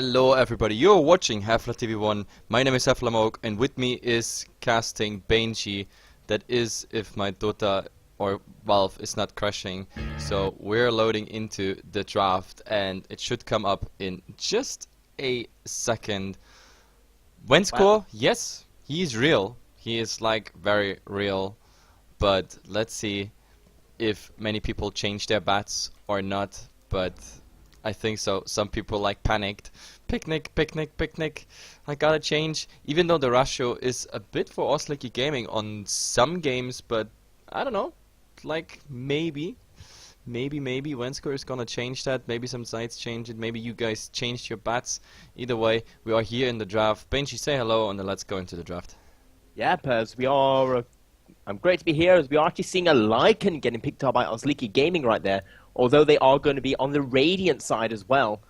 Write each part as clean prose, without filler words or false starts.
Hello everybody, you're watching HeflaTV1. My name is HeflaMoke and with me is casting Benji. That is if my Dota or Valve is not crashing. So we're loading into the draft and it should come up in just a second. Wensko, yes, he is real. He is like very real. But let's see if many people change their bats or not. But I think so. Some people like panicked. Picnic, picnic, picnic. I gotta change. Even though the ratio is a bit for Osliki gaming on some games, but I don't know. Like maybe Wensko is gonna change that. Maybe some sites change it. Maybe you guys changed your bats. Either way, we are here in the draft. Benji, say hello and then let's go into the draft. Yeah, Pers, we are. I'm great to be here as we are actually seeing a Lycan getting picked up by Osliki Gaming right there. Although they are going to be on the Radiant side as well.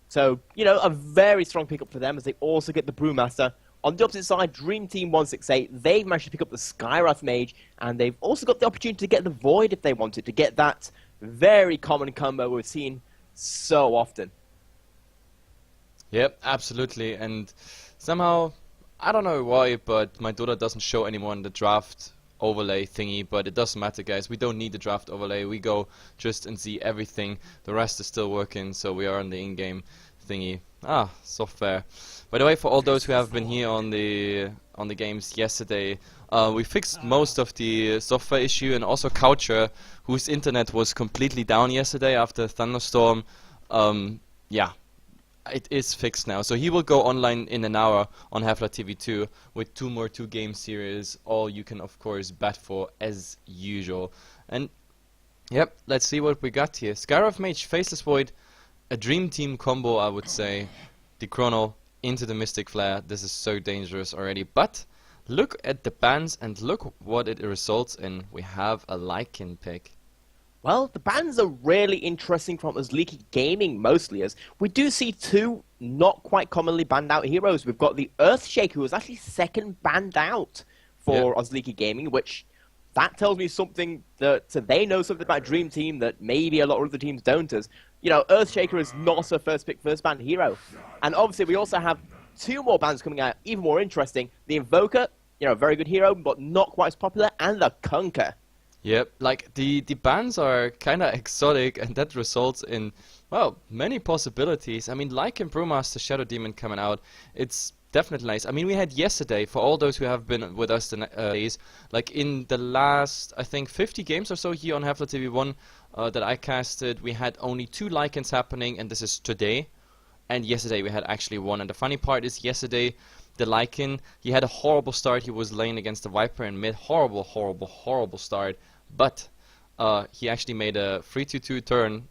So, you know, a very strong pickup for them as they also get the Brewmaster. On the opposite side, DreamTeam168, they've managed to pick up the Skywrath Mage, and they've also got the opportunity to get the Void if they wanted, to get that very common combo we've seen so often. Yep, absolutely, and somehow, I don't know why, but my Dota doesn't show anymore in the draft overlay thingy, but it doesn't matter, guys. We don't need the draft overlay. We go just and see everything. The rest is still working, so we are on the in-game thingy. Ah, software. By the way, for all those who have been here on the games yesterday, we fixed most of the software issue, and also Coucher, whose internet was completely down yesterday after a thunderstorm. Yeah. It is fixed now, so he will go online in an hour on HeflaTV2 with two more 2-game series, all you can of course bet for as usual. And yep, let's see what we got here. Skywrath Mage, Faceless Void, a dream team combo I would say. The Chrono into the Mystic Flare, this is so dangerous already, but look at the bans and look what it results in. We have a Lycan pick. Well, the bans are really interesting from Osliki Gaming mostly, as we do see two not quite commonly banned out heroes. We've got the Earthshake, who was actually second banned out for Osliki Gaming, which that tells me something that they know something about Dream Team that maybe a lot of other teams don't. As you know, Earthshaker is not a first pick, first banned hero, and obviously we also have two more bans coming out, even more interesting. The Invoker, you know, very good hero, but not quite as popular, and the Conquer. Yep, like the bans are kinda exotic and that results in, well, many possibilities. I mean, like in Brewmaster Shadow Demon coming out, it's definitely nice. I mean, we had yesterday, for all those who have been with us the days, like in the last, I think, 50 games or so here on HeflaTV1 that I casted, we had only 2 Lycans happening, and this is today. And yesterday we had actually 1. And the funny part is yesterday, the Lycan, he had a horrible start. He was laying against the Viper in mid. Horrible, horrible, horrible start. But he actually made a 3-2-2 turn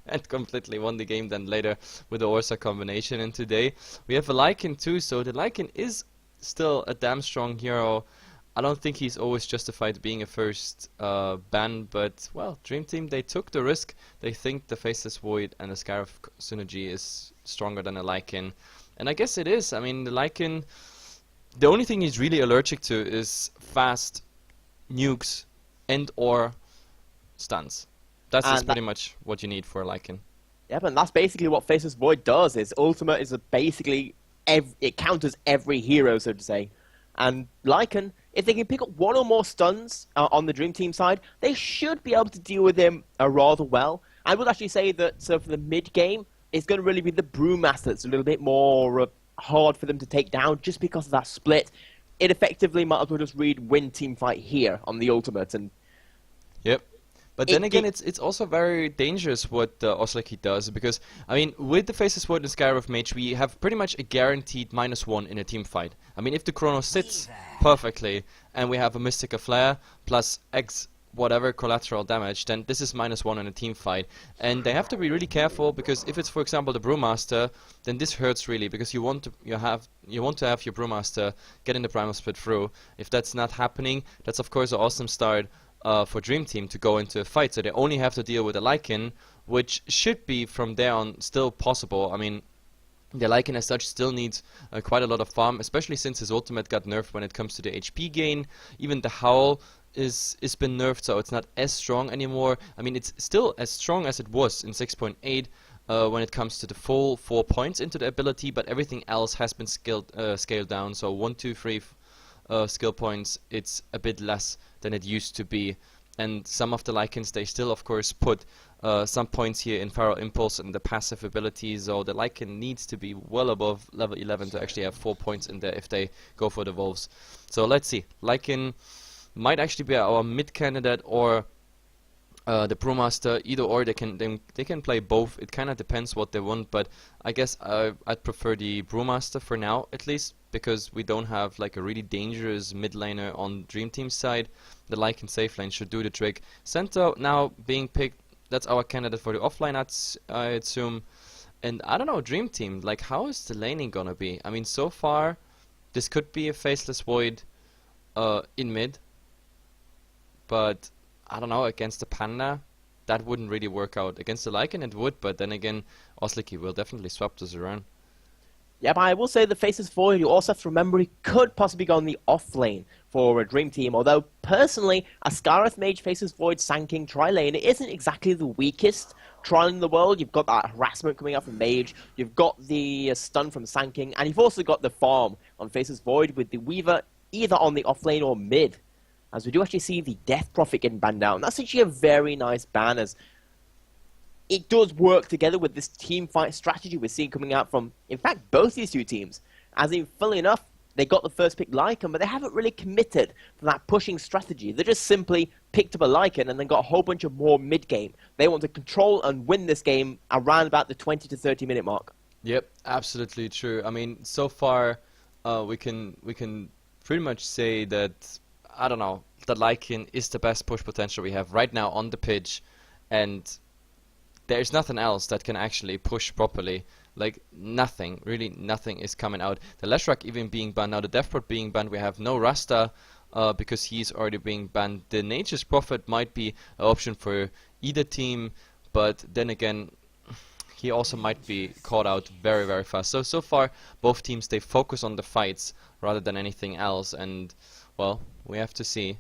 and completely won the game then later with the Orsa combination. And today we have a Lycan too, so the Lycan is still a damn strong hero. I don't think he's always justified being a first ban, but well, Dream Team, they took the risk. They think the Faceless Void and the Skywrath synergy is stronger than a Lycan. And I guess it is. I mean, the Lycan, the only thing he's really allergic to is fast nukes and or stuns. That's pretty much what you need for a Lycan. Yeah, and that's basically what Faceless Void does. His ultimate is basically it counters every hero, so to say. And Lycan, if they can pick up 1 or more stuns on the Dream Team side, they should be able to deal with him rather well. I would actually say that for the mid game, it's going to really be the Brewmaster that's a little bit more hard for them to take down, just because of that split. It effectively might as well just win team fight here on the ultimate. And yep. But then again, it's also very dangerous what Osliki does, because, I mean, with the Faceless Void and Skywrath Mage, we have pretty much a guaranteed -1 in a team fight. I mean, if the Chrono sits perfectly, and we have a Mystica Flare plus X whatever collateral damage, then this is -1 in a team fight. And they have to be really careful, because if it's, for example, the Brewmaster, then this hurts really, because you want to have your Brewmaster getting the primal split through. If that's not happening, that's of course an awesome start for Dream Team to go into a fight. So they only have to deal with a Lycan, which should be from there on still possible. I mean, the Lycan as such still needs quite a lot of farm, especially since his ultimate got nerfed when it comes to the HP gain. Even the Howl is been nerfed, so it's not as strong anymore. I mean, it's still as strong as it was in 6.8, when it comes to the full 4 points into the ability, but everything else has been scaled down. So 1, 2, 3 skill points, it's a bit less than it used to be. And some of the Lycans, they still of course put some points here in Feral Impulse and the passive ability, so the Lycan needs to be well above level 11 to actually have 4 points in there if they go for the Wolves. So let's see, Lycan might actually be our mid candidate, or the Brewmaster. Either or, they can play both. It kind of depends what they want, but I guess I'd prefer the Brewmaster for now, at least, because we don't have like a really dangerous mid laner on Dream Team's side. The Lycan safe lane should do the trick. Center now being picked, that's our candidate for the offlane, I assume. And I don't know, Dream Team, like, how is the laning gonna be? I mean, so far this could be a Faceless Void in mid, but I don't know, against the Panda, that wouldn't really work out. Against the Lycan it would, but then again, Osliki will definitely swap this around. Yeah, but I will say the Faceless Void, you also have to remember he could possibly go on the off lane for a Dream Team, although personally, a Scarif Mage Faceless Void Sanking tri-lane, it isn't exactly the weakest trial in the world. You've got that harassment coming out from Mage, you've got the stun from Sanking, and you've also got the farm on Faceless Void with the Weaver either on the off lane or mid. As we do actually see the Death Prophet getting banned out. And that's actually a very nice ban, as it does work together with this team fight strategy we're seeing coming out from, in fact, both these two teams. As in, funnily enough, they got the first pick Lycan, but they haven't really committed to that pushing strategy. They just simply picked up a Lycan and then got a whole bunch of more mid-game. They want to control and win this game around about the 20 to 30 minute mark. Yep, absolutely true. I mean, so far we can pretty much say that, I don't know, the Lycan is the best push potential we have right now on the pitch, and there's nothing else that can actually push properly. Like, nothing, really nothing is coming out. The Leshrac even being banned, now the Deathport being banned, we have no Rasta because he's already being banned. The Nature's Prophet might be an option for either team, but then again, he also might be caught out very, very fast. So far, both teams, they focus on the fights rather than anything else, and, well, we have to see.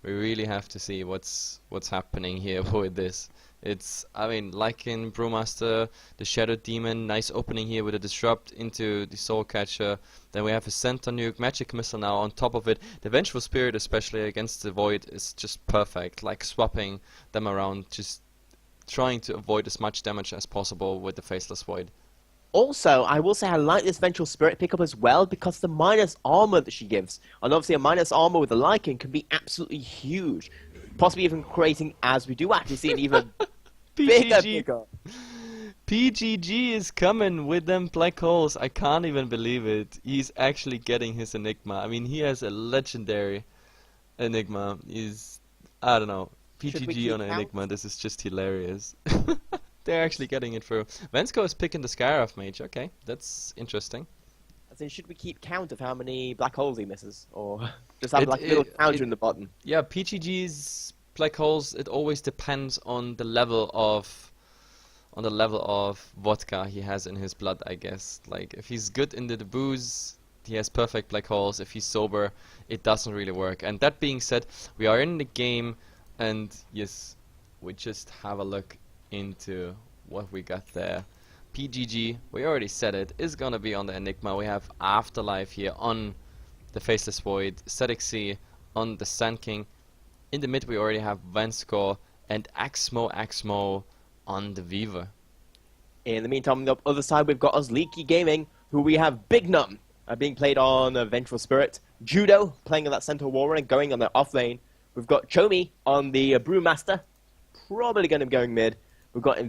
We really have to see what's happening here with this. It's, I mean, like in Brewmaster, the Shadow Demon, nice opening here with a Disrupt into the Soul Catcher. Then we have a Center Nuke, Magic Missile now on top of it. The Vengeful Spirit, especially against the Void, is just perfect. Like, swapping them around, just trying to avoid as much damage as possible with the Faceless Void. Also, I will say I like this Vengeful Spirit pickup as well, because the minus armor that she gives, and obviously a minus armor with a Lycan can be absolutely huge, possibly even creating, as we do actually see, an even bigger pickup. PGG is coming with them black holes. I can't even believe it. He's actually getting his Enigma. I mean, he has a legendary Enigma. He's, I don't know, PGG on an Enigma. This is just hilarious. They're actually getting it through. Vensko is picking the Scarif Mage. Okay, that's interesting. As in, should we keep count of how many black holes he misses, or just have like a little counter in the bottom? Yeah, PGG's black holes. It always depends on the level of vodka he has in his blood, I guess. Like, if he's good into the booze, he has perfect black holes. If he's sober, it doesn't really work. And that being said, we are in the game, and yes, we just have a look into what we got there. PGG, we already said it, is gonna be on the Enigma. We have Afterlife here on the Faceless Void, Static Sea on the Sand King. In the mid we already have Vensko and Axmo on the Weaver. In the meantime, on the other side we've got Osliki Gaming, who we have Big Num being played on Vengeful Spirit, Judo playing on that Centaur Warrior and going on the off lane. We've got Chomi on the Brewmaster, probably going to be going mid. We've got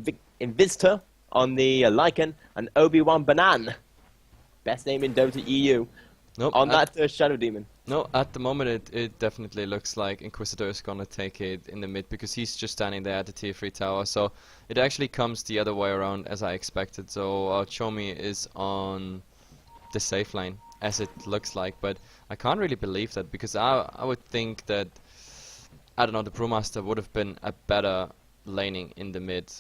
Invistor on the Lycan, and Obi-Wan Banan, best name in Dota EU, nope, on that Shadow Demon. No, at the moment it definitely looks like Inquisitor is gonna take it in the mid, because he's just standing there at the tier 3 tower, so it actually comes the other way around as I expected. So Chomi is on the safe lane, as it looks like, but I can't really believe that, because I would think that, I don't know, the Brewmaster would have been a better laning in the mid.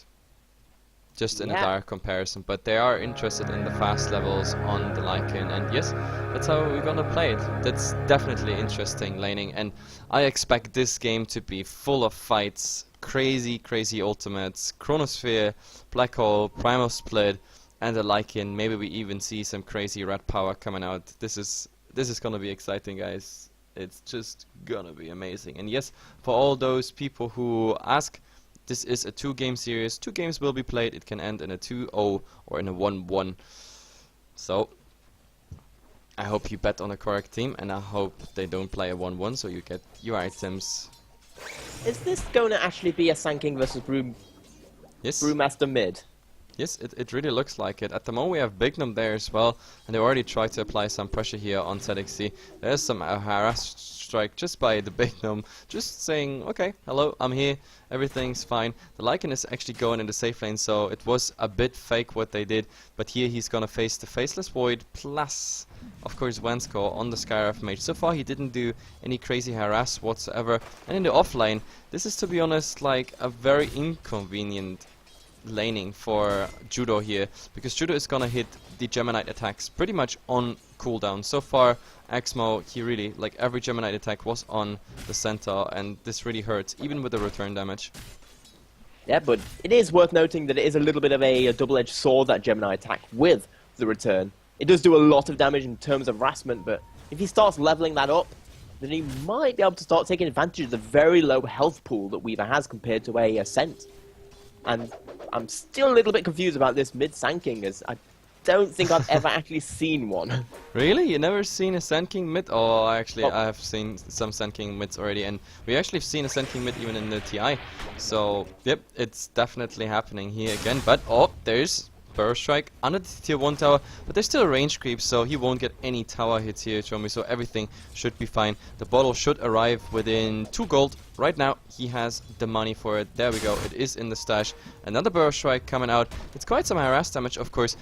just in a Yeah. direct comparison, but they are interested in the fast levels on the Lycan, and yes, that's how we're gonna play it. That's definitely interesting laning, and I expect this game to be full of fights, crazy ultimates, Chronosphere, Black Hole, Primal Split, and the Lycan. Maybe we even see some crazy red power coming out. This is gonna be exciting, guys. It's just gonna be amazing. And yes, for all those people who ask, this is a 2-game series. 2 games will be played. It can end in a 2-0 or in a 1-1. So I hope you bet on the correct team, and I hope they don't play a 1-1, so you get your items. Is this going to actually be a Sand King versus Yes. Brewmaster mid? Yes, it really looks like it. At the moment we have Bignum there as well, and they already tried to apply some pressure here on ZXC. There's some harass strike just by the Bignum, just saying, okay, hello, I'm here, everything's fine. The Lycan is actually going in the safe lane, so it was a bit fake what they did, but here he's gonna face the Faceless Void plus, of course, Vansko on the Skyraf Mage. So far he didn't do any crazy harass whatsoever, and in the offlane, this is, to be honest, like a very inconvenient laning for Judo here, because Judo is gonna hit the Gemini attacks pretty much on cooldown. So far, Axmo, he really, like, every Gemini attack was on the center, and this really hurts, even with the return damage. Yeah, but it is worth noting that it is a little bit of a double-edged sword, that Gemini attack, with the return. It does do a lot of damage in terms of harassment, but if he starts leveling that up, then he might be able to start taking advantage of the very low health pool that Weaver has compared to a Ascent. And I'm still a little bit confused about this mid Sand King, as I don't think I've ever actually seen one. Really? You never seen a Sand King mid? Oh, actually, I have seen some Sand King mids already, and we actually have seen a Sand King mid even in the TI. So, yep, it's definitely happening here again. But, oh, there's Burrow Strike under the tier 1 tower, but there's still a range creep, so he won't get any tower hits here, Chomi, so everything should be fine. The bottle should arrive within 2 gold. Right now, he has the money for it. There we go, it is in the stash. Another Burrow Strike coming out. It's quite some harass damage, of course.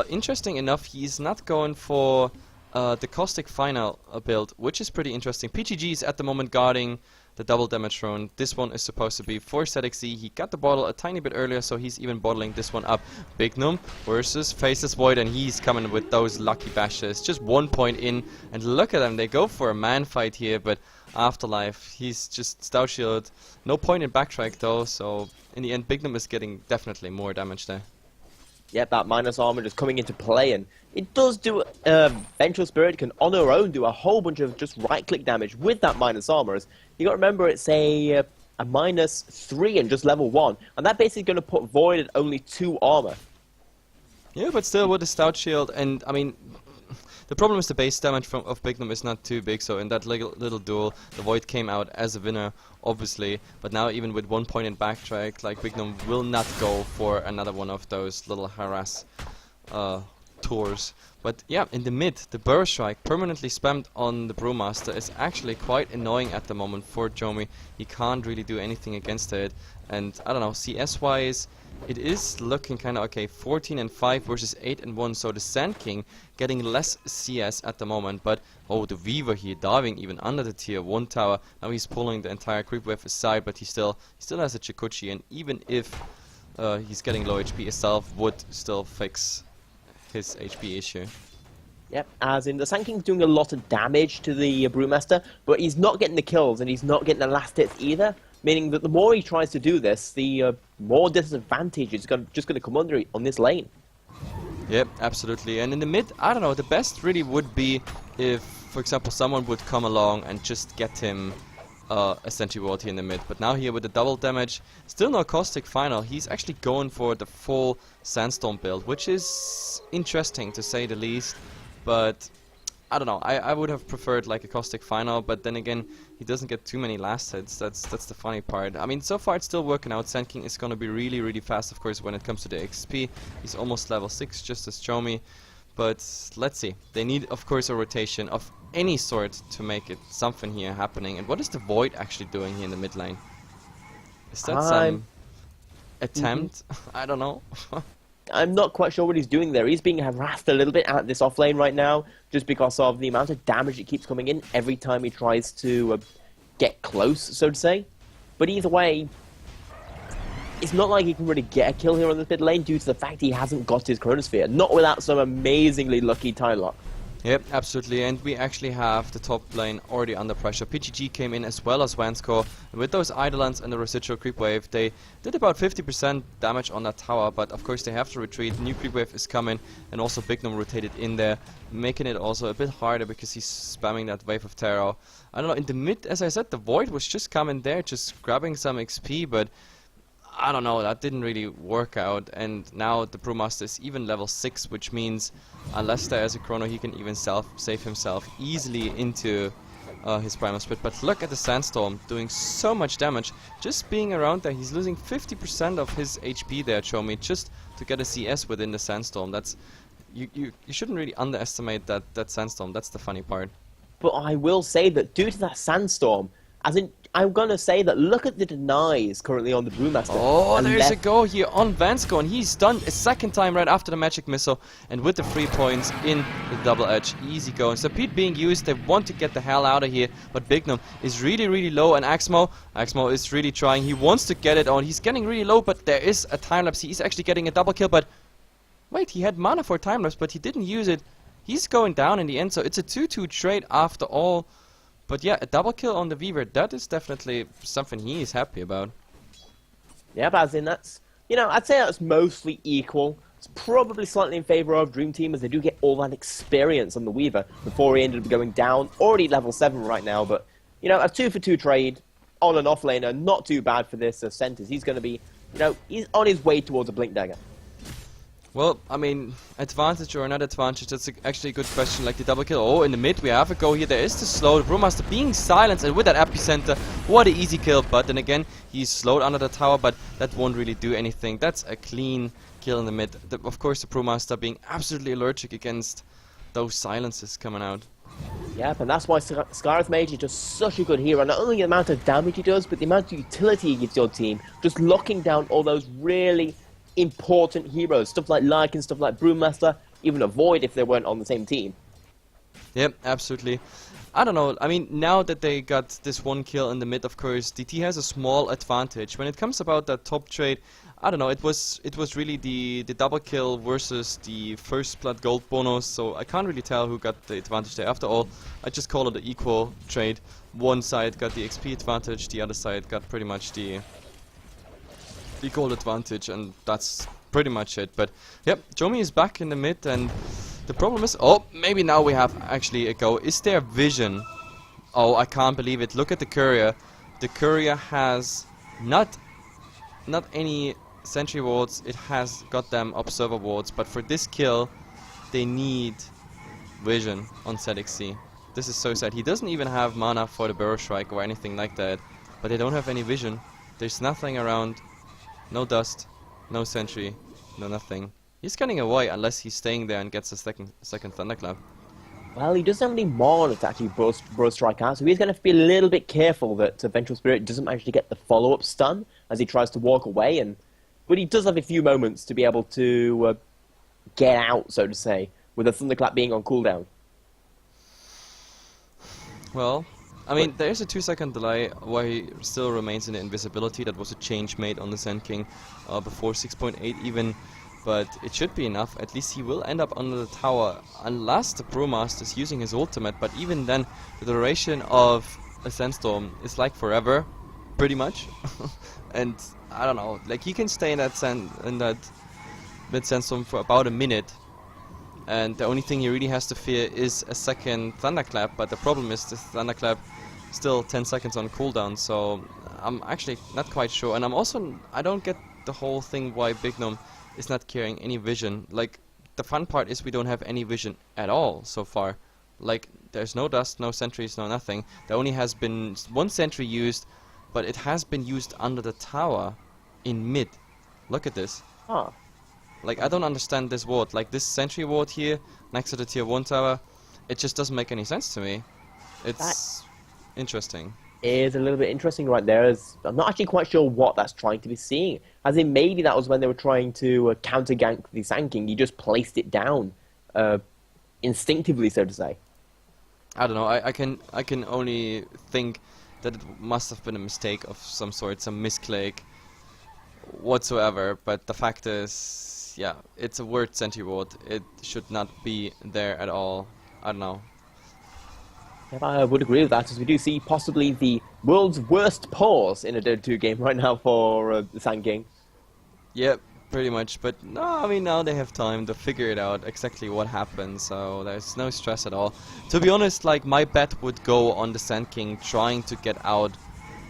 Interesting enough, he's not going for the Caustic Final build, which is pretty interesting. PGG is at the moment guarding the double damage rune. This one is supposed to be for ZXC. He got the bottle a tiny bit earlier, so he's even bottling this one up. Bignum versus Faceless Void, and he's coming with those lucky bashes. Just 1 point in, and look at them. They go for a man fight here, but Afterlife, he's just Stout Shield. No point in backtrack though, so in the end, Bignum is getting definitely more damage there. Yep, that minus armor just coming into play, and it does do, Vengeful Spirit can on her own do a whole bunch of just right-click damage with that minus armor. As you got to remember, it's a -3 and just level 1, and that basically going to put Void at only 2 armor. Yeah, but still with the Stout Shield, and I mean, the problem is the base damage of Bignum is not too big, so in that little duel, the Void came out as a winner, obviously, but now even with 1 point in backtrack, like, Bignum will not go for another one of those little harass tours. But yeah, in the mid, the Burrow Strike permanently spammed on the Brewmaster is actually quite annoying at the moment for Jomi. He can't really do anything against it, and I don't know, CS wise, it is looking kind of okay. 14 and 5 versus 8 and 1, so the Sand King getting less CS at the moment, but oh, the Weaver here diving even under the tier 1 tower. Now he's pulling the entire creep wave aside, but he still has a Chikuchi, and even if he's getting low HP, itself would still fix his HP issue. Yep, as in the Sand King's doing a lot of damage to the Brewmaster, but he's not getting the kills, and he's not getting the last hits either. Meaning that the more he tries to do this, the more disadvantage is just going to come under on this lane. Yep, absolutely. And in the mid, I don't know, the best really would be if, for example, someone would come along and just get him a Sentry Ward here in the mid. But now here with the double damage, still no Caustic Final, he's actually going for the full Sandstorm build, which is interesting to say the least. But I don't know, I would have preferred like a Caustic Final, but then again, he doesn't get too many last hits. That's the funny part. I mean, so far it's still working out. Sand King is going to be really, really fast, of course, when it comes to the XP. He's almost level 6, just as Chomi. But let's see. They need, of course, a rotation of any sort to make it something here happening. And what is the Void actually doing here in the mid lane? Is that some attempt? I don't know. I'm not quite sure what he's doing there. He's being harassed a little bit at this offlane right now, just because of the amount of damage that keeps coming in every time he tries to get close, so to say. But either way, it's not like he can really get a kill here on the mid lane due to the fact he hasn't got his Chronosphere. Not without some amazingly lucky time lock. Yep, absolutely, and we actually have the top lane already under pressure. PGG came in as well as Vanscore. With those Eidolons and the residual creep wave, they did about 50% damage on that tower, but of course they have to retreat. New creep wave is coming, and also Bignum rotated in there, making it also a bit harder because he's spamming that wave of terror. I don't know, in the mid, as I said, the Void was just coming there, just grabbing some XP, but I don't know, that didn't really work out, and now the Brewmaster is even level 6, which means unless there is a Chrono, he can even save himself easily into his Primal Split. But look at the Sandstorm, doing so much damage, just being around there. He's losing 50% of his HP there, Chomi, just to get a CS within the Sandstorm. That's you shouldn't really underestimate that Sandstorm, that's the funny part. But I will say that due to that Sandstorm, I'm gonna say that look at the denies currently on the Brewmaster. Oh, there's a go here on Vansco, and he's done a second time right after the Magic Missile, and with the 3 points in the double edge, easy going. Stampede being used, they want to get the hell out of here, but Bignum is really low, and Axmo is really trying, he wants to get it on, he's getting really low, but there is a time lapse, he's actually getting a double kill, but wait, he had mana for time lapse, but he didn't use it. He's going down in the end, so it's a 2-2 trade after all. But yeah, a double kill on the Weaver, that is definitely something he is happy about. Yeah, but as in that's, you know, I'd say that's mostly equal. It's probably slightly in favour of Dream Team as they do get all that experience on the Weaver before he ended up going down. Already level 7 right now, but, you know, a 2-for-2 trade on and off laner, not too bad for this Centers. He's going to be, you know, he's on his way towards a Blink Dagger. Well, I mean, advantage or not advantage, that's actually a good question, like the double kill. Oh, in the mid we have a go here, there is the slow, the Brewmaster being silenced, and with that epicenter, what an easy kill, but then again, he's slowed under the tower, but that won't really do anything. That's a clean kill in the mid. Of course, the Brewmaster being absolutely allergic against those silences coming out. Yep, and that's why Scarlet Mage is just such a good hero. Not only the amount of damage he does, but the amount of utility he gives your team, just locking down all those really important heroes, stuff like Lycan, stuff like Brewmaster, even a Void if they weren't on the same team. Yep, absolutely. I don't know, I mean, now that they got this one kill in the mid, of course, DT has a small advantage. When it comes about that top trade, I don't know, it was really the double kill versus the first blood gold bonus, so I can't really tell who got the advantage there. After all, I just call it an equal trade. One side got the XP advantage, the other side got pretty much the gold advantage, and that's pretty much it. But yep, Jomi is back in the mid, and the problem is, oh, maybe now we have actually a go. Is there vision? Oh, I can't believe it. Look at the courier. The courier has not any sentry wards, it has got them observer wards, but for this kill they need vision on ZXC. This is so sad. He doesn't even have mana for the Burrow Strike or anything like that, but they don't have any vision. There's nothing around. No dust, no sentry, no nothing. He's getting away unless he's staying there and gets a second Thunderclap. Well, he doesn't have any mana to actually Burrow Strike out, so he's going to have to be a little bit careful that Vengeful Spirit doesn't actually get the follow-up stun as he tries to walk away. But he does have a few moments to be able to get out, so to say, with a Thunderclap being on cooldown. Well, I mean, there is a 2-second delay where he still remains in the invisibility. That was a change made on the Sand King before 6.8 even, but it should be enough. At least he will end up under the tower unless the Brewmaster is using his ultimate, but even then, the duration of a Sandstorm is like forever, pretty much. And I don't know, like he can stay in that mid Sandstorm for about a minute. And the only thing he really has to fear is a second Thunderclap, but the problem is this Thunderclap still 10 seconds on cooldown, so I'm actually not quite sure. And I don't get the whole thing why Bignum is not carrying any vision. Like, the fun part is we don't have any vision at all so far. Like, there's no dust, no sentries, no nothing. There only has been one sentry used, but it has been used under the tower in mid. Look at this. Huh. Like, I don't understand this ward. Like, this sentry ward here, next to the tier 1 tower, it just doesn't make any sense to me. It's interesting. Is a little bit interesting right there, as I'm not actually quite sure what that's trying to be seeing. As in, maybe that was when they were trying to counter-gank the Sand King. You just placed it down instinctively, so to say. I don't know, I can only think that it must have been a mistake of some sort, some misclick. whatsoever. But the fact is, yeah, it's a word sentry ward. It should not be there at all. I don't know. Yeah, I would agree with that, as we do see possibly the world's worst pause in a Dota 2 game right now for the Sand King. Yep, pretty much. But no, I mean, now they have time to figure it out exactly what happened, so there's no stress at all. To be honest, like, my bet would go on the Sand King trying to get out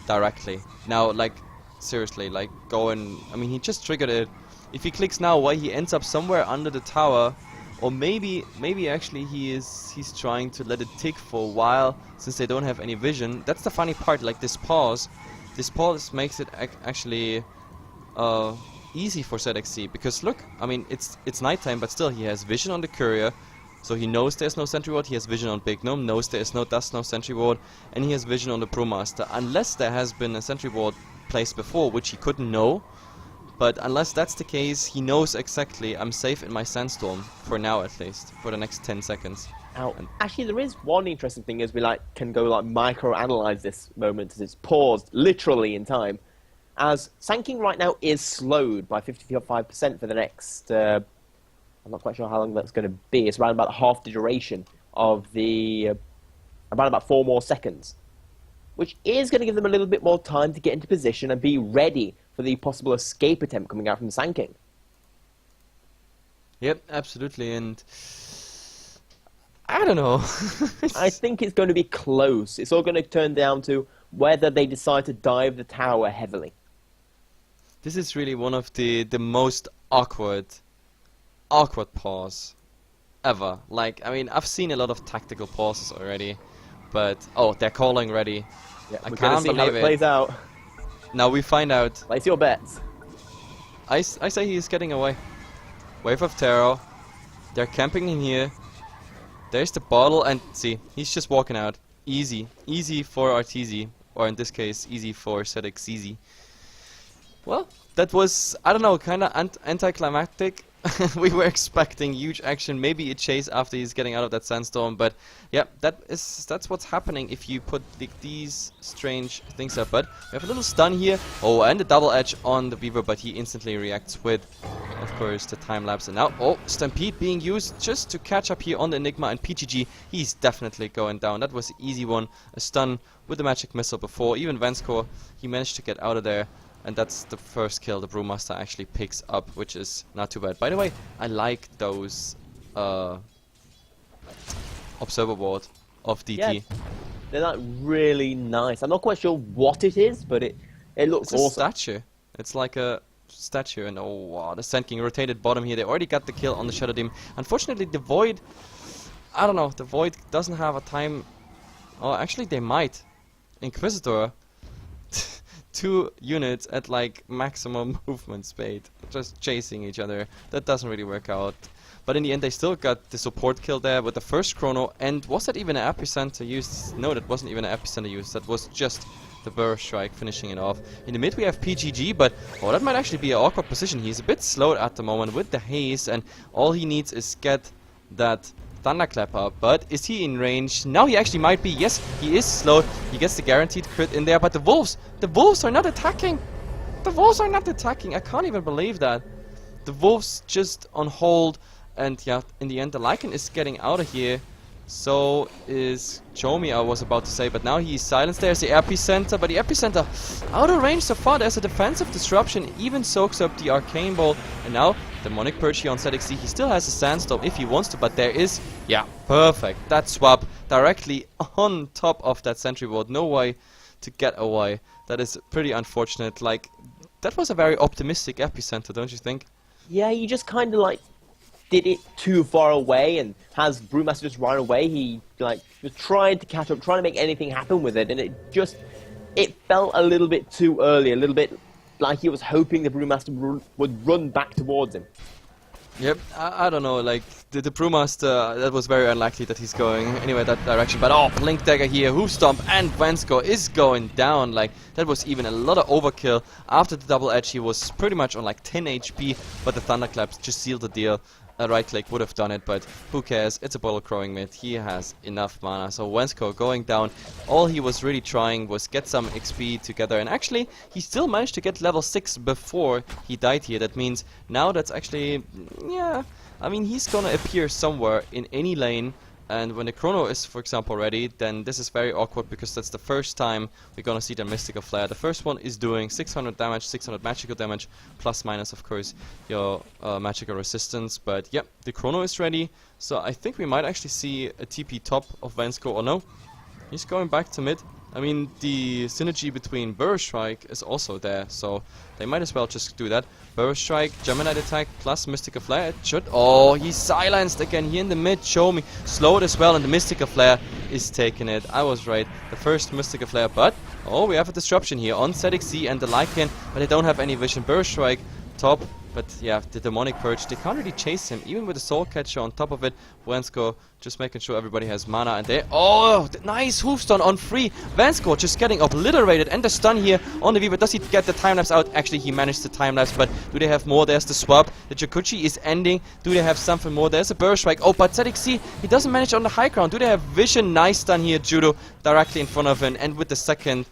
directly. Now, like, seriously, like, I mean, he just triggered it. If he clicks now, why he ends up somewhere under the tower, or maybe actually he's trying to let it tick for a while since they don't have any vision. That's the funny part. Like, this pause makes it actually easy for ZXC, because look, I mean, it's nighttime, but still he has vision on the courier, so he knows there's no sentry ward. He has vision on Big Gnome, knows there's no sentry ward, and he has vision on the Brewmaster, unless there has been a sentry ward placed before, which he couldn't know. But unless that's the case, he knows exactly, I'm safe in my sandstorm, for now at least, for the next 10 seconds. Now, actually, there is one interesting thing as we can go micro-analyze this moment, as it's paused literally in time. As Sand King right now is slowed by 55% for the next, I'm not quite sure how long that's going to be. It's around about half the duration of the, around about 4 more seconds, which is going to give them a little bit more time to get into position and be ready for the possible escape attempt coming out from Sand King. Yep, absolutely, and I don't know. I think it's going to be close. It's all going to turn down to whether they decide to dive the tower heavily. This is really one of the most awkward pause ever. Like, I mean, I've seen a lot of tactical pauses already, but oh, they're calling ready. Yeah, I we're can't see believe how it plays out. Now we find out. Place your bets. I say he's getting away. Wave of Terror. They're camping in here. There's the bottle, and see, he's just walking out. Easy. Easy for RTZ. Or in this case, easy for ZXZ. Well, that was, I don't know, kinda anticlimactic. We were expecting huge action, maybe a chase after he's getting out of that sandstorm, but yeah, that's what's happening if you put these strange things up. But we have a little stun here. Oh, and a double edge on the Beaver, but he instantly reacts with, of course, the time lapse. And now, oh, Stampede being used just to catch up here on the Enigma, and PGG, he's definitely going down. That was an easy one. A stun with the magic missile before. Even Vanskor, he managed to get out of there. And that's the first kill the Brewmaster actually picks up, which is not too bad. By the way, I like those observer board of DT. Yeah, they're like really nice. I'm not quite sure what it is, but it looks It's a awesome. statue. It's like a statue, and oh wow, the Sand King rotated bottom here. They already got the kill on the Shadow Demon. Unfortunately, the Void, I don't know, the Void doesn't have a time. Oh, actually, they might. Inquisitor. 2 units at like maximum movement speed, just chasing each other. That doesn't really work out. But in the end, they still got the support kill there with the first chrono. And was that even an epicenter used? No, that wasn't even an epicenter used. That was just the burst strike finishing it off. In the mid, we have PGG, but oh, that might actually be an awkward position. He's a bit slowed at the moment with the haze, and all he needs is get that Thunderclap up. But is he in range? Now he actually might be. Yes, he is slowed. He gets the guaranteed crit in there, but the Wolves are not attacking. The Wolves are not attacking. I can't even believe that. The Wolves just on hold, and yeah, in the end the Lycan is getting out of here. So is Chomi, I was about to say, but now he's silenced. There's the epicenter, but the epicenter out of range so far. There's a defensive disruption, even soaks up the arcane ball, and now Demonic Purge here on ZXC. He still has a sandstorm if he wants to, but there is, yeah, perfect. That swap directly on top of that sentry ward. No way to get away. That is pretty unfortunate. Like, that was a very optimistic epicenter, don't you think? Yeah, you just kind of like did it too far away, and has Brewmaster just run away. He like was trying to catch up, trying to make anything happen with it, and it felt a little bit too early, a little bit like he was hoping the Brewmaster would run back towards him. Yep, I don't know, like, the Brewmaster, that was very unlikely that he's going anywhere that direction, but oh, Blink Dagger here, Hoof Stomp, and Vanskor is going down. Like, that was even a lot of overkill. After the double edge, he was pretty much on like 10 HP, but the Thunderclaps just sealed the deal. a right click would have done it, but who cares? It's a bottle crowing mid. He has enough mana. So Wensko going down. All he was really trying was get some XP together, and actually he still managed to get level 6 before he died here. That means now that's actually, yeah, I mean, he's gonna appear somewhere in any lane. And when the chrono is, for example, ready, then this is very awkward because that's the first time we're gonna see the Mystical Flare. The first one is doing 600 damage, 600 magical damage, plus minus, of course, your magical resistance. But yeah, the chrono is ready, so I think we might actually see a TP top of Vensko, or no? He's going back to mid. I mean, the synergy between Burst Strike is also there, so they might as well just do that. Burst Strike, Gemini attack, plus Mystical Flare. It should... Oh, he's silenced again here in the mid. Show me. Slowed as well, and the Mystical Flare is taking it. I was right. The first Mystical Flare, but... Oh, we have a disruption here on ZXC and the Lycan, but they don't have any vision. Burst Strike, top. But yeah, the Demonic Purge, they can't really chase him, even with the Soul Catcher on top of it. Vensko just making sure everybody has mana, and they... Oh, nice hoof stun on free. Vensko just getting obliterated, and the stun here on the Weaver. Does he get the time-lapse out? Actually, he managed the time-lapse, but do they have more? There's the swap. The Jakuchi is ending. Do they have something more? There's a Burst Strike. Oh, but ZXC, he doesn't manage on the high ground. Do they have vision? Nice stun here, Judo, directly in front of him, and with the second...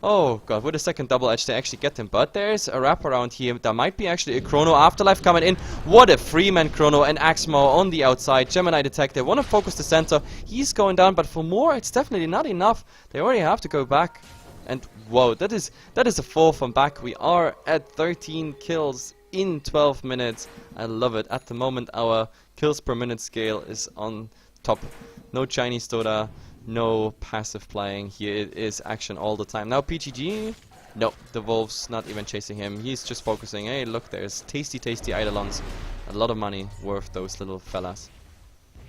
Oh god, with a second double edge they actually get him, but there's a wraparound here. There might be actually a Chrono Afterlife coming in. What a Freeman Chrono, and Axmo on the outside. Gemini attack, they want to focus the center. He's going down, but for more it's definitely not enough. They already have to go back. And whoa, that is a fall from back. We are at 13 kills in 12 minutes. I love it. At the moment our kills per minute scale is on top. No Chinese Dota. No passive playing here, it is action all the time. Now PGG, no, the Wolves not even chasing him. He's just focusing. Hey, look, there's tasty Eidolons. A lot of money worth those little fellas.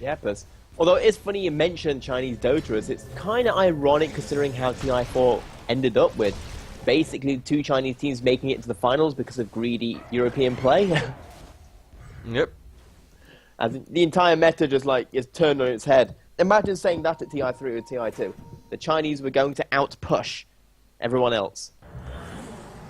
Yeah, but although it's funny you mentioned Chinese Dotas, it's kind of ironic considering how TI4 ended up with basically 2 Chinese teams making it to the finals because of greedy European play. Yep. And the entire meta just like is turned on its head. Imagine saying that at TI3 or TI2. The Chinese were going to out-push everyone else.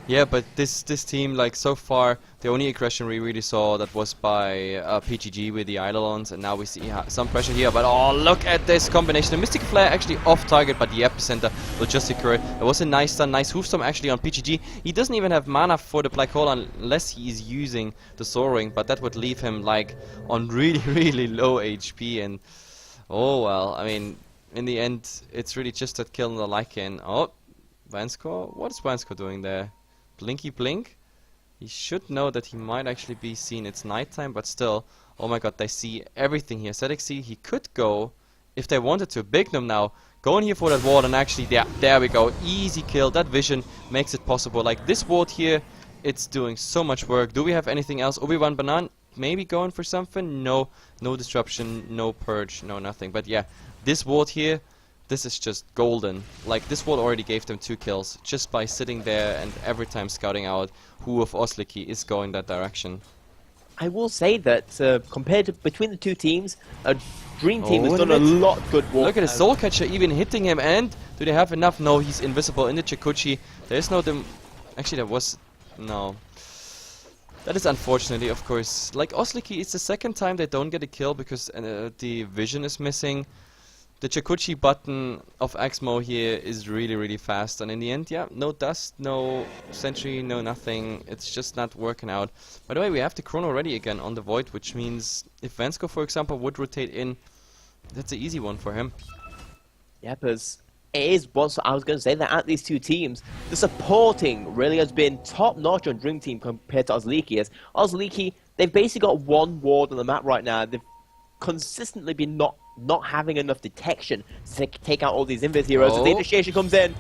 Yeah, but this team, like, so far, the only aggression we really saw that was by PGG with the Eidolons, and now we see some pressure here, but oh, look at this combination. The Mystic Flare actually off-target, but the Epicenter will just secure it. There was a nice stun, nice hoofstorm actually on PGG. He doesn't even have mana for the Black Hole unless he is using the Soaring, but that would leave him, like, on really low HP, and... Oh well, I mean, in the end, it's really just that kill on the Lycan. Oh, Vansko? What is Vansko doing there? Blinky blink? He should know that he might actually be seen. It's nighttime, but still. Oh my god, they see everything here. ZXC, he could go, if they wanted to, Bignum now. Go in here for that ward, and actually, there we go. Easy kill. That vision makes it possible. Like, this ward here, it's doing so much work. Do we have anything else? Obi-Wan Banan? Maybe going for something? No disruption, no purge, no nothing. But yeah, this ward here, this is just golden. Like, this ward already gave them 2 kills just by sitting there and every time scouting out who of Osliki is going that direction. I will say that compared to between the 2 teams, Dream Team has done a lot of good work. Look at the Soul Catcher even hitting him, and do they have enough? No, he's invisible in the Chikuchi. There's no actually there was no. That is unfortunately, of course. Like, Osliki, it's the second time they don't get a kill because the vision is missing. The Chikuchi button of Axmo here is really fast, and in the end, yeah, no dust, no sentry, no nothing. It's just not working out. By the way, we have the chrono ready again on the Void, which means if Vensko, for example, would rotate in, that's an easy one for him. Yeah, because it is what I was going to say, that at these 2 teams, the supporting really has been top-notch on Dream Team compared to Osliki. As Osliki, they've basically got 1 ward on the map right now. They've consistently been not having enough detection to take out all these invis heroes. Oh. As the initiation comes in.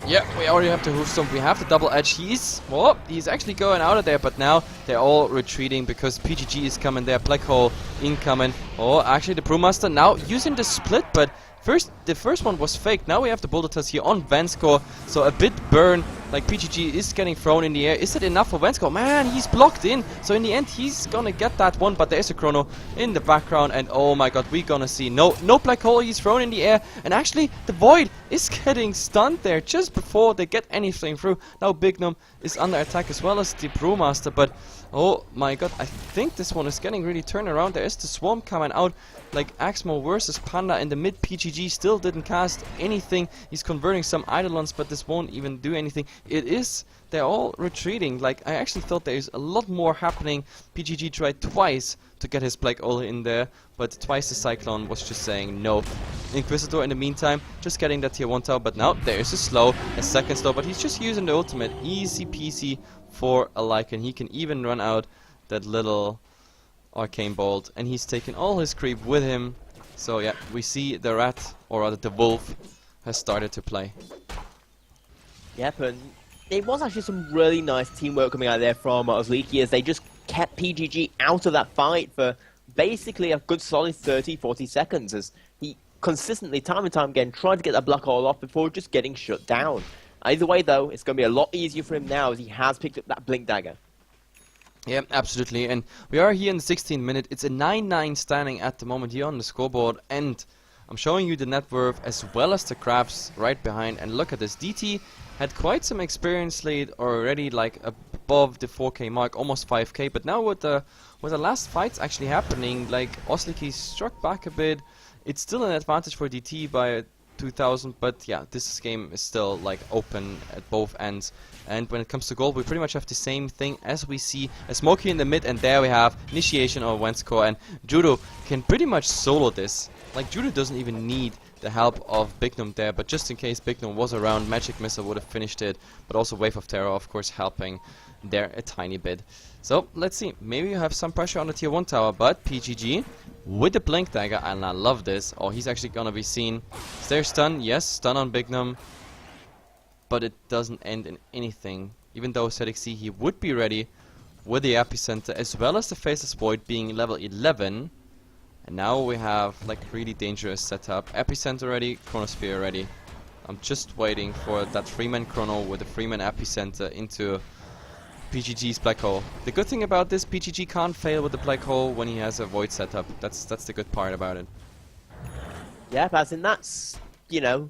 Yeah, we already have the hoofstomp. We have the double edge. He's actually going out of there, but now they're all retreating because PGG is coming there. Black Hole incoming. Oh, actually the Brewmaster now using the split, but the first one was fake. Now we have the Bulletas here on Vansko, so a bit burn Like, PGG is getting thrown in the air. Is it enough for Vensko? Man, he's blocked in. So in the end, he's gonna get that one. But there's a chrono in the background. And oh my god, we're gonna see. No black hole. He's thrown in the air. And actually, the Void is getting stunned there just before they get anything through. Now Bignum is under attack as well as the Brewmaster. But oh my god, I think this one is getting really turned around. There is the Swarm coming out. Like Axmo versus Panda in the mid. PGG still didn't cast anything. He's converting some Eidolons, but this won't even do anything. They're all retreating. Like, I actually thought there's a lot more happening. PGG tried twice to get his Black Hole in there, but twice the Cyclone was just saying no. Inquisitor in the meantime, just getting that tier 1 tower, but now there's a second slow, but he's just using the ultimate. Easy peasy for a Lycan. He can even run out that little Arcane Bolt, and he's taken all his creep with him. So yeah, we see the rat, or rather the wolf, has started to play. Yep, and it was actually some really nice teamwork coming out there from Osliki as they just kept PGG out of that fight for basically a good solid 30-40 seconds as he consistently, time and time again, tried to get that black hole off before just getting shut down. Either way though, it's going to be a lot easier for him now as he has picked up that Blink Dagger. Yeah, absolutely, and we are here in the 16th minute. It's a 9-9 standing at the moment here on the scoreboard, and I'm showing you the net worth as well as the crafts right behind, and look at this. DT had quite some experience lead already, like above the 4k mark, almost 5k, but now with the last fights actually happening, like Osliki struck back a bit. It's still an advantage for DT by 2000, but yeah, this game is still like open at both ends. And when it comes to gold, we pretty much have the same thing as we see a Smokey in the mid, and there we have Initiation of Vensko, and Judo can pretty much solo this. Like, Judo doesn't even need the help of Bignum there, but just in case Bignum was around, Magic Missile would have finished it, but also Wave of Terror, of course, helping there a tiny bit. So, let's see, maybe you have some pressure on the tier 1 tower, but PGG with the Blink Dagger, and I love this. Oh, he's actually gonna be seen. Is there stun? Yes, stun on Bignum. But it doesn't end in anything. Even though Cedric C, he would be ready with the Epicenter as well as the Faceless Void being level 11. And now we have like really dangerous setup. Epicenter ready, Chronosphere ready. I'm just waiting for that Freeman Chrono with the Freeman Epicenter into PGG's Black Hole. The good thing about this, PGG can't fail with the Black Hole when he has a Void setup. That's the good part about it. Yeah, as in that's, you know,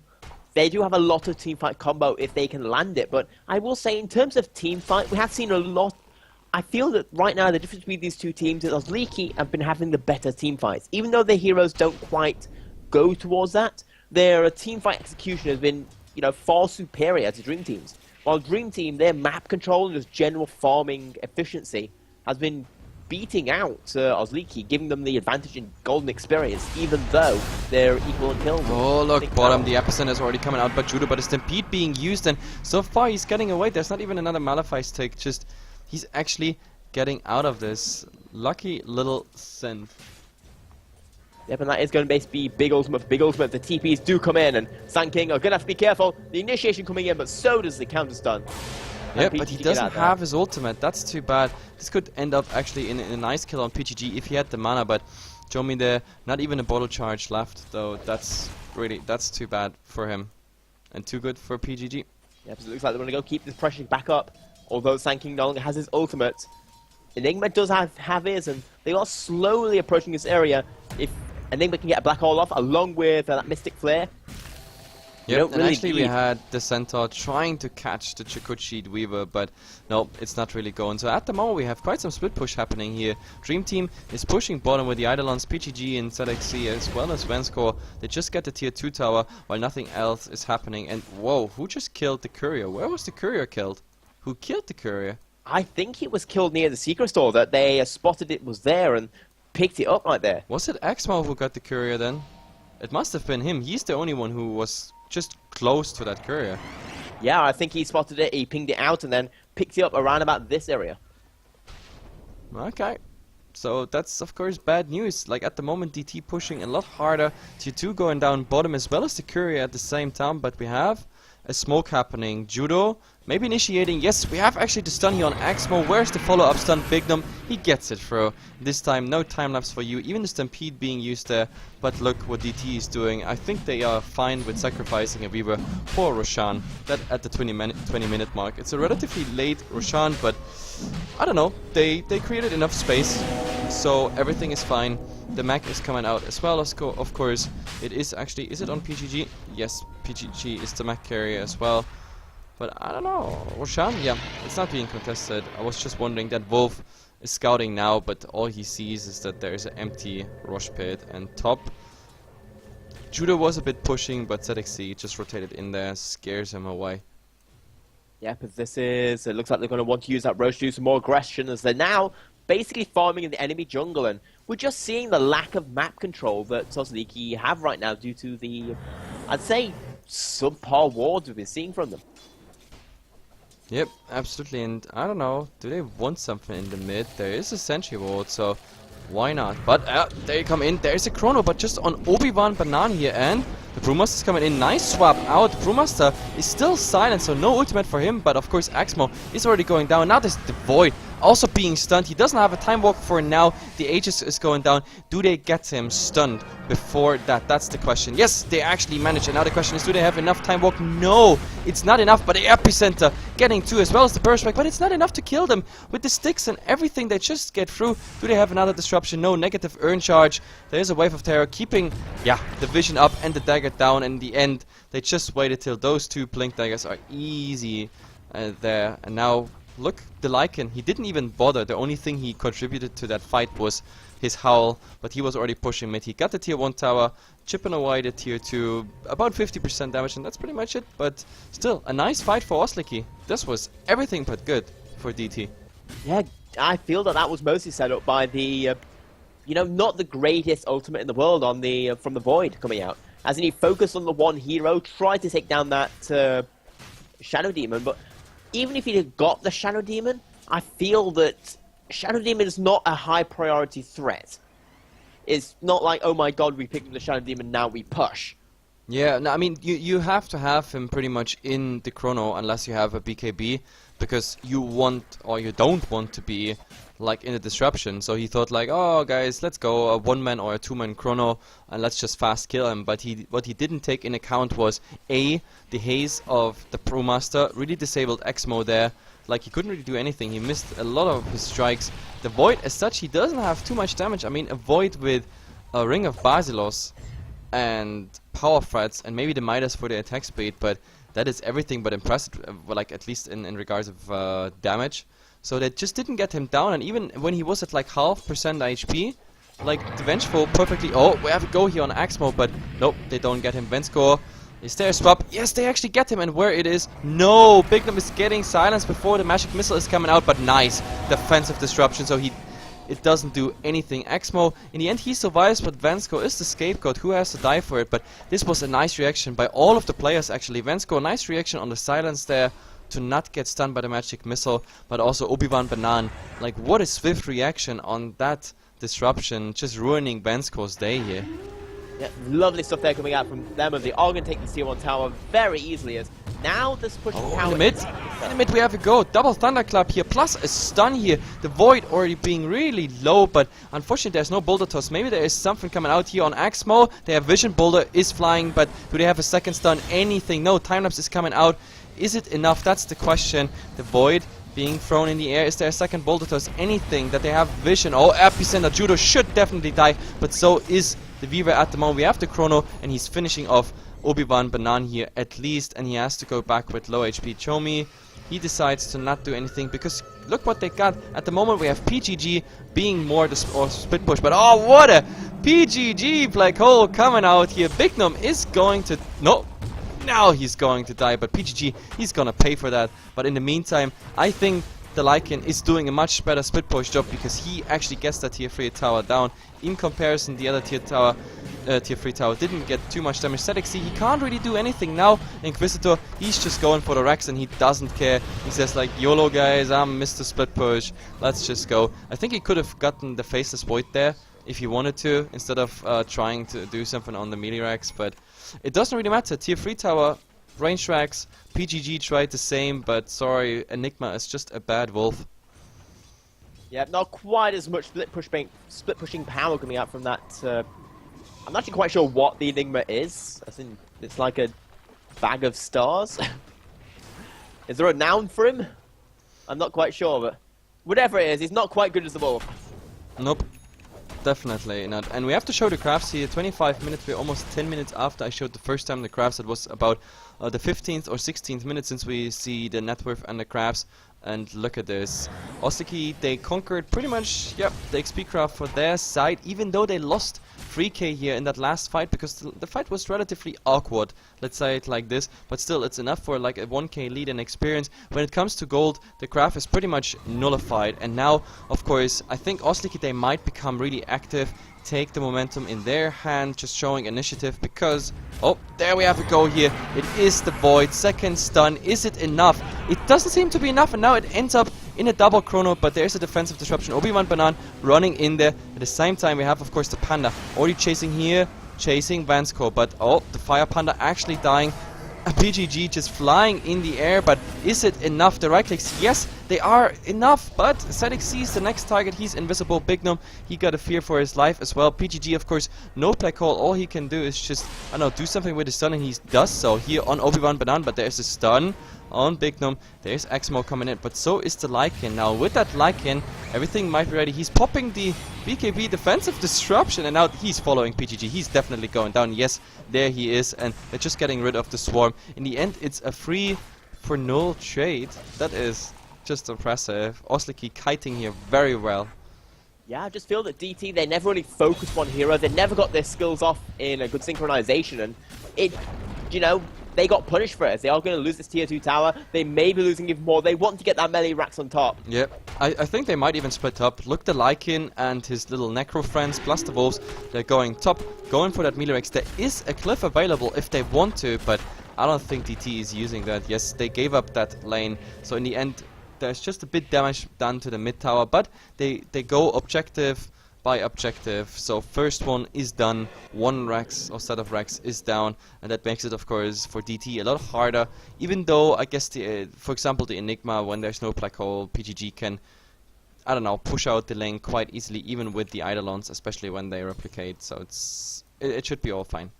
they do have a lot of teamfight combo if they can land it, but I will say in terms of teamfight, we have seen a lot. I feel that right now the difference between these two teams is Osliki have been having the better teamfights. Even though their heroes don't quite go towards that, their teamfight execution has been, you know, far superior to Dream Team's. While Dream Team, their map control and just general farming efficiency has been beating out Osliki, giving them the advantage in golden experience, even though they're equal in kills. Oh, look, bottom, the Epicenter is already coming out, but Judo, but a Stampede being used, and so far he's getting away. There's not even another Malefice take, just he's actually getting out of this. Lucky little synth. Yep, and that is going to be big ultimate for big ultimate. The TPs do come in, and Sand King are going to have to be careful. The initiation coming in, but so does the counter stun. Yeah, but he doesn't have his ultimate. That's too bad. This could end up actually in a nice kill on PGG if he had the mana, but show me there, not even a bottle charge left, though. That's too bad for him. And too good for PGG. Yeah, so it looks like they're going to go keep this pressure back up. Although Sand King no longer has his ultimate. Enigma does have his, and they are slowly approaching this area. If Enigma can get a black hole off, along with that Mystic Flare. Yep, and actually we had the Centaur trying to catch the Chikuchi Weaver, but no, it's not really going. So at the moment we have quite some split push happening here. Dream Team is pushing bottom with the Eidolons, PGG and ZXC as well as Vensko. They just get the tier 2 tower while nothing else is happening. And whoa, who just killed the courier? Where was the courier killed? Who killed the courier? I think it was killed near the secret store, that they spotted it was there and picked it up right there. Was it Axmo who got the courier then? It must have been him. He's the only one who was just close to that courier. Yeah, I think he spotted it, he pinged it out and then picked it up around about this area. Okay. So that's of course bad news. Like at the moment DT pushing a lot harder. Tier 2 going down bottom as well as the courier at the same time, but we have a smoke happening. Judo, maybe initiating. Yes, we have actually the stun here on Axmo. Where's the follow-up stun? Bignum, he gets it through. This time, no time-lapse for you. Even the Stampede being used there. But look what DT is doing. I think they are fine with sacrificing a Weaver for Roshan. That at the 20-minute mark. It's a relatively late Roshan, but I don't know. They created enough space, so everything is fine. The mech is coming out as well, of course. It is actually... Is it on PGG? Yes, PGG is the mech carrier as well. But I don't know. Roshan? Yeah, it's not being contested. I was just wondering that Wolf is scouting now, but all he sees is that there is an empty Rosh pit and top. Judo was a bit pushing, but ZXC just rotated in there, scares him away. Yeah, because this is... It looks like they're going to want to use that Rosh to do some more aggression, as they're now basically farming in the enemy jungle, and we're just seeing the lack of map control that Osliki have right now due to the, I'd say, subpar wards we've been seeing from them. Yep, absolutely, and I don't know, do they want something in the mid? There is a sentry ward, so why not? But they come in, there's a chrono, but just on Obi-Wan Banan here, and the Brewmaster is coming in. Nice swap out. Brewmaster is still silent, so no ultimate for him, but of course Axmo is already going down. Now there's the Void also being stunned. He doesn't have a time walk for now. The Aegis is going down. Do they get him stunned before that? That's the question. Yes, they actually manage. And now the question is, do they have enough time walk? No, it's not enough. But the Epicenter getting to as well as the Burst Strike. But it's not enough to kill them. With the sticks and everything, they just get through. Do they have another disruption? No, negative Urn Charge. There's a Wave of Terror keeping, the vision up and the dagger down. And in the end, they just waited till those two Blink Daggers are easy there. And now... Look, the Lycan, he didn't even bother. The only thing he contributed to that fight was his howl, but he was already pushing mid. He got the tier 1 tower, chipping away the tier 2, about 50% damage, and that's pretty much it. But still, a nice fight for Osliki. This was everything but good for DT. Yeah, I feel that was mostly set up by the, not the greatest ultimate in the world on the from the Void coming out. As in, he focused on the one hero, tried to take down that Shadow Demon, but even if he had got the Shadow Demon, I feel that Shadow Demon is not a high priority threat. It's not like, oh my god, we picked up the Shadow Demon, now we push. Yeah, no, I mean, you have to have him pretty much in the chrono unless you have a BKB, because you want, or you don't want to be, like, in a disruption. So he thought like, oh guys, let's go a 1-man or a 2-man chrono and let's just fast kill him. But what he didn't take in account was A, the haze of the Brewmaster really disabled Axmo there. Like, he couldn't really do anything. He missed a lot of his strikes. The Void as such, he doesn't have too much damage. I mean, a Void with a Ring of Basilos and Power Threats and maybe the Midas for the attack speed, but that is everything but impressive, like at least in regards of damage. So they just didn't get him down, and even when he was at like 0.5% HP, like the Vengeful perfectly... Oh, we have a go here on Axmo, but nope, they don't get him. Venscore, is there a swap? Yes, they actually get him, and where it is? No, Bignum is getting silenced before the Magic Missile is coming out, but nice defensive disruption, so it doesn't do anything. Axmo, in the end he survives, but Venscore is the scapegoat who has to die for it. But this was a nice reaction by all of the players actually. Venscore, nice reaction on the silence there to not get stunned by the Magic Missile, but also Obi-Wan Banan. Like, what a swift reaction on that disruption, just ruining Venscore's day here. Yeah, lovely stuff there coming out from them, and they are going to take the tier 1 tower very easily, as now this pushing tower... In the mid we have a go. Double Thunderclap here, plus a stun here. The Void already being really low, but unfortunately there's no Boulder Toss. Maybe there is something coming out here on Axmo. They have Vision, Boulder is flying, but do they have a second stun? Anything? No, Timelapse is coming out. Is it enough? That's the question. The Void being thrown in the air. Is there a second Boulder Toss? Anything that they have Vision? Oh, Epicenter. Judo should definitely die, but so is the Weaver at the moment. We have the chrono, and he's finishing off Obi-Wan Banan here at least, and he has to go back with low HP. Chomi, he decides to not do anything, because look what they got. At the moment we have PGG being more the split push, but oh, what a PGG Black Hole coming out here. Bignum is going to... No, now he's going to die, but PGG, he's gonna pay for that. But in the meantime, I think the Lycan is doing a much better split push job, because he actually gets that tier 3 tower down. In comparison, the other tier 3 tower didn't get too much damage. ZXC, he can't really do anything now. Inquisitor, he's just going for the Rex, and he doesn't care. He says like, YOLO guys, I'm Mr. Split Push, let's just go. I think he could have gotten the Faceless Void there if he wanted to, instead of trying to do something on the melee Rex, but it doesn't really matter. Tier 3 tower range racks. PGG tried the same, but sorry, Enigma is just a bad wolf. Yeah, not quite as much split pushing power coming out from that. I'm not actually quite sure what the Enigma is. As in, it's like a bag of stars. Is there a noun for him? I'm not quite sure, but whatever it is, he's not quite good as the wolf. Nope. Definitely not. And we have to show the crafts here. 25 minutes, we're almost 10 minutes after I showed the first time the crafts. It was about the 15th or 16th minute since we see the net worth and the crafts. And look at this. Osliki, they conquered pretty much, yep, the XP craft for their side, even though they lost 3k here in that last fight, because the fight was relatively awkward, let's say it like this, but still it's enough for like a 1k lead in experience. When it comes to gold, the craft is pretty much nullified, and now, of course, I think Osliki, they might become really active, take the momentum in their hand, just showing initiative, because, oh, there we have a go here. It is the Void, second stun. Is it enough? It doesn't seem to be enough, and now it ends up in a double chrono, but there's a defensive disruption. Obi-Wan Banan running in there. At the same time, we have, of course, the Panda already chasing here, chasing Vansko, but oh, the Fire Panda actually dying. A PGG just flying in the air, but is it enough? The right clicks, yes, they are enough, but Sadik sees the next target. He's invisible. Big Gnome, he got a fear for his life as well. PGG, of course, no black hole. All he can do is just, I don't know, do something with his stun, and he does so here on Obi-Wan Banan, but there's a stun on Big Gnome. There's Exmo coming in, but so is the Lycan. Now, with that Lycan, everything might be ready. He's popping the BKB defensive disruption, and now he's following PGG. He's definitely going down. Yes, there he is, and they're just getting rid of the swarm. In the end, it's a 3-for-0 trade. That is just impressive. Osliki kiting here very well. Yeah, I just feel that DT, they never really focused one hero. They never got their skills off in a good synchronization, and it, you know, they got punished for it. They are going to lose this tier 2 tower. They may be losing even more. They want to get that melee racks on top. Yep. I think they might even split up. Look, the Lycan and his little Necro friends plus the Wolves. They're going top, going for that melee racks. There is a cliff available if they want to, but I don't think DT is using that. Yes, they gave up that lane. So in the end, there's just a bit damage done to the mid tower, but they go objective by objective. So first one is done, one Rex or set of Rex is down, and that makes it, of course, for DT a lot harder. Even though I guess the, for example, the Enigma, when there's no black hole, PGG can, I don't know, push out the lane quite easily, even with the Eidolons, especially when they replicate. So it should be all fine.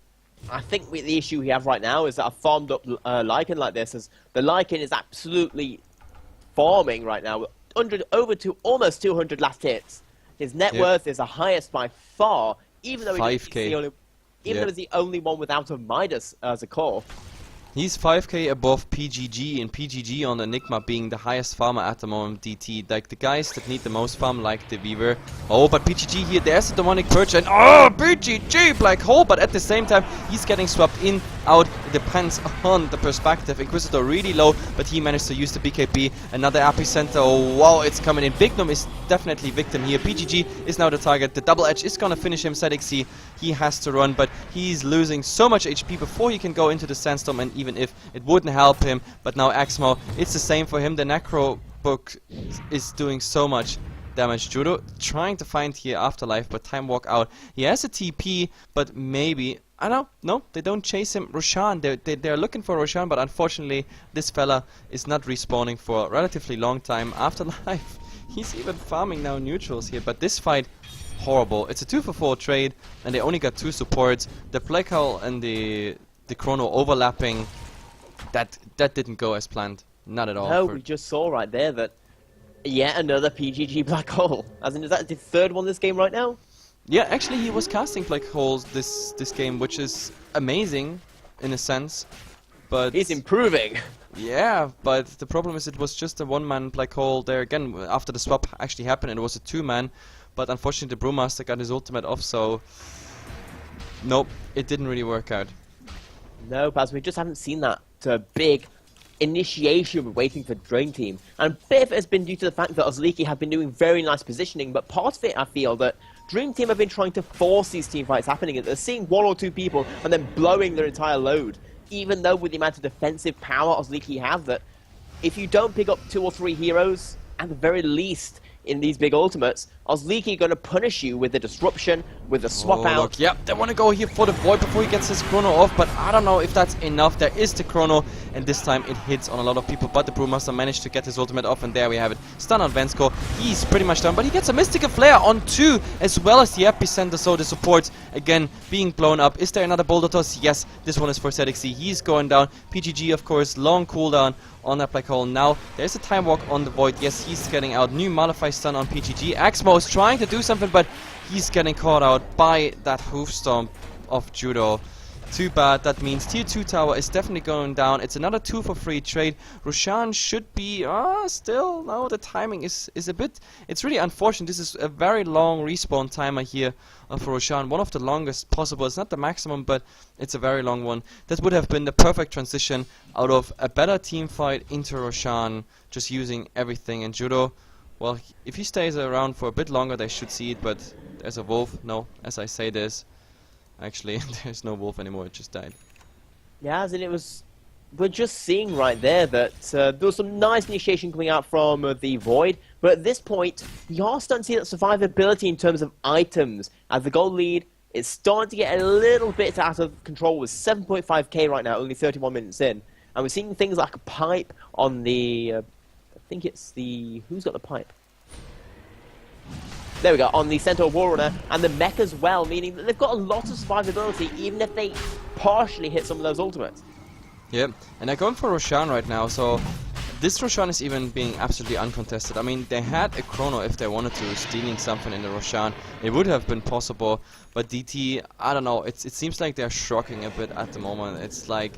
I think the issue we have right now is that a farmed up Lycan like this, as the Lycan is absolutely farming right now, over to almost 200 last hits. His net worth is the highest by far, even though he's the only one without a Midas as a core. He's 5k above PGG, and PGG on Enigma being the highest farmer at the moment, DT. Like the guys that need the most farm, like the Weaver. Oh, but PGG here, there's the Demonic Purge, and oh, PGG, Black Hole, but at the same time, he's getting swapped in, out. It depends on the perspective. Inquisitor really low, but he managed to use the BKB. Another Epicenter, oh wow, it's coming in. Big Gnome is definitely victim here. PGG is now the target. The double edge is gonna finish him. Sadixi, he has to run, but he's losing so much HP before he can go into the Sandstorm, and even if it wouldn't help him, but now Exmo, it's the same for him. The Necro book is doing so much damage. Judo trying to find here Afterlife, but time walk out. He has a TP, but maybe, I don't know, no, they don't chase him. Roshan, they're looking for Roshan, but unfortunately this fella is not respawning for a relatively long time. Afterlife, he's even farming now neutrals here, but this fight, horrible. It's a 2-for-4 trade, and they only got 2 supports. The Black Hole and the Chrono overlapping, that didn't go as planned. Not at all. No, we just saw right there that yet another PGG Black Hole. As in, is that the third one this game right now? Yeah, actually he was casting Black Holes this game, which is amazing in a sense. But he's improving. Yeah, but the problem is it was just a 1-man Black Hole there again. After the swap actually happened, it was a 2-man. But unfortunately the Brewmaster got his ultimate off, so nope, it didn't really work out. No, Baz, we just haven't seen that big initiation we're waiting for Dream Team. And a bit of it has been due to the fact that Osliki have been doing very nice positioning, but part of it, I feel, that Dream Team have been trying to force these team fights happening, and they're seeing 1 or 2 people and then blowing their entire load. Even though with the amount of defensive power Osliki have, that if you don't pick up 2 or 3 heroes, at the very least, in these big ultimates, Osliki are going to punish you with the disruption, with a swap out. Look, yep, they want to go here for the Void before he gets his chrono off, but I don't know if that's enough. There is the chrono, and this time it hits on a lot of people, but the Brewmaster managed to get his ultimate off, and there we have it. Stun on Vensko. He's pretty much done, but he gets a Mystical Flare on 2, as well as the Epicenter, so the supports, again, being blown up. Is there another Boulder Toss? Yes, this one is for ZXC. He's going down. PGG, of course, long cooldown on that Black Hole. Now, there's a Time Walk on the Void. Yes, he's getting out. New Mollify stun on PGG. Axmo is trying to do something, but he's getting caught out by that Hoof Stomp of Judo. Too bad. That means tier 2 tower is definitely going down. It's another 2 for free trade. Roshan should be still no, the timing is a bit, it's really unfortunate. This is a very long respawn timer here for Roshan, one of the longest possible. It's not the maximum, but it's a very long one. That would have been the perfect transition out of a better team fight into Roshan, just using everything. And Judo, well, if he stays around for a bit longer, they should see it, but there's a wolf. No, as I say this, actually, there's no wolf anymore, it just died. Yeah, and it was... We're just seeing right there that there was some nice initiation coming out from the Void, but at this point, you are starting to see that survivability in terms of items, as the gold lead is starting to get a little bit out of control with 7.5k right now, only 31 minutes in. And we're seeing things like a pipe on the... I think it's the... Who's got the pipe? There we go, on the Centaur Warrunner, and the mech as well, meaning that they've got a lot of survivability, even if they partially hit some of those ultimates. Yep, and they're going for Roshan right now, so this Roshan is even being absolutely uncontested. I mean, they had a chrono if they wanted to, stealing something in the Roshan. It would have been possible, but DT, I don't know, it seems like they're shrugging a bit at the moment. It's like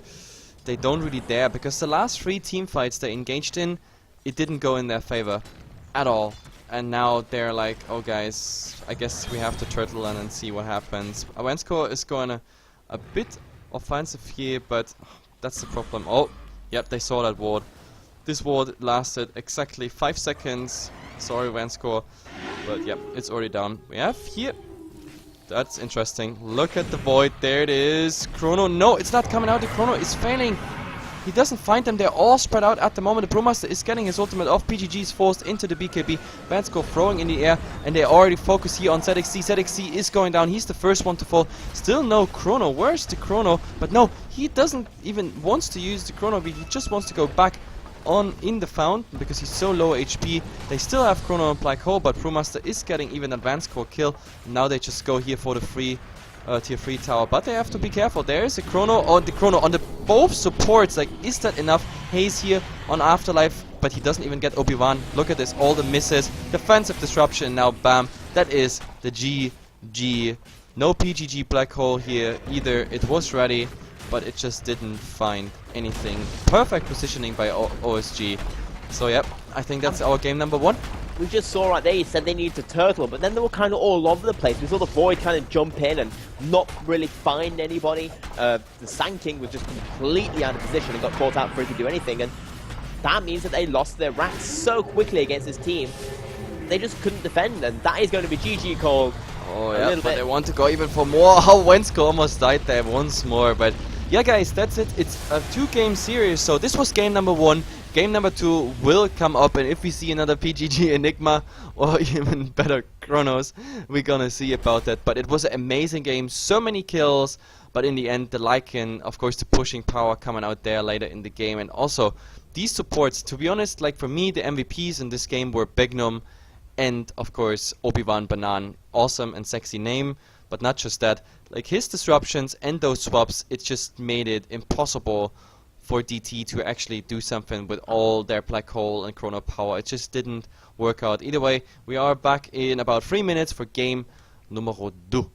they don't really dare, because the last 3 team fights they engaged in, it didn't go in their favor at all. And now they're like, oh guys, I guess we have to turtle and then see what happens. Awensko is going a bit offensive here, but that's the problem. Oh, yep, they saw that ward. This ward lasted exactly 5 seconds. Sorry, Awensko, but yep, it's already down. We have here, that's interesting. Look at the Void, there it is. Chrono, no, it's not coming out. The Chrono is failing. He doesn't find them, they're all spread out at the moment. The Brewmaster is getting his ultimate off. PGG is forced into the BKB. Vansko throwing in the air, and they already focus here on ZXC. ZXC is going down, he's the first one to fall. Still no Chrono, where's the Chrono? But no, he doesn't even want to use the Chrono, he just wants to go back on in the fountain because he's so low HP. They still have Chrono on Black Hole, but Brewmaster is getting even advanced core kill. Now they just go here for the free tier 3 tower, but they have to be careful. There is a Chrono on the both supports. Like, is that enough? Haze here on Afterlife, but he doesn't even get Obi-Wan. Look at this, all the misses. Defensive disruption, and now bam, that is the GG. No PGG Black Hole here either. It was ready, but it just didn't find anything. Perfect positioning by OSG. So yep, I think that's our game number 1. We just saw right there, he said they needed to turtle, but then they were kind of all over the place. We saw the Void kind of jump in and not really find anybody. The Sand King was just completely out of position and got caught out before he could do anything, and that means that they lost their racks so quickly against this team. They just couldn't defend, and that is going to be GG called. Oh yeah, but they want to go even for more. Oh, Wensko almost died there once more, but yeah guys, that's it. It's a 2-game series, so this was game number 1. Game number 2 will come up, and if we see another PGG Enigma or even better Chronos, we're gonna see about that. But it was an amazing game, so many kills, but in the end the Lycan, of course the pushing power coming out there later in the game, and also these supports, to be honest, like for me the MVPs in this game were Bignum and of course Obi-Wan Banan. Awesome and sexy name, but not just that, like his disruptions and those swaps, it just made it impossible for DT to actually do something with all their Black Hole and Chrono power. It just didn't work out. Either way, we are back in about 3 minutes for game numero 2.